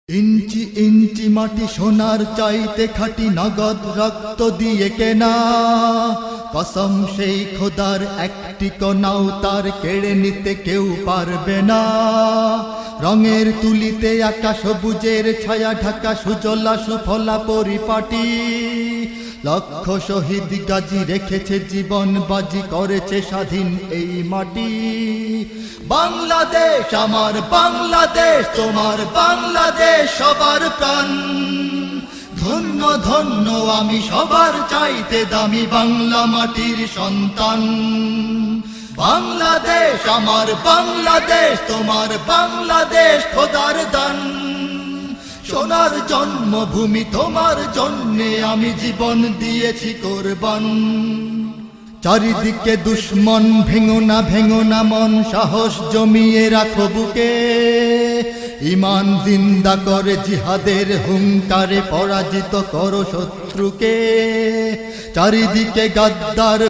ইঞ্চি ইঞ্চি মাটি সোনার চাইতে খাঁটি, নগদ রক্ত দিয়ে কেনা। কসম সেই খোদার, একটি কণাও তার কেড়ে নিতে কেউ পারবে না। রঙের তুলিতে আঁকা সবুজের ছায়া ঢাকা সুজলা সুফলা পরিপাটি। লক্ষ শহীদ গাজী রেখেছে জীবন বাজি, করেছে স্বাধীন এই মাটি। বাংলাদেশ আমার বাংলাদেশ, তোমার বাংলাদেশ সবার প্রাণ। ধন্য ধন্য আমি সবার চাইতে দামি বাংলা মাটির সন্তান। বাংলাদেশ আমার বাংলাদেশ, তোমার বাংলাদেশ খোদার দান। সোনার জন্মভূমি, তোমার জন্যে আমি জীবন দিয়েছি কোরবান। চারিদিকে দুশ্মন, ভেঙো না মন, সাহস জমিয়ে রাখো বুকে। ঈমান জিন্দা করে জিহাদের হুঙ্কারে পরাজিত করো শত্রুকে। চারিদিকে গাদ্দার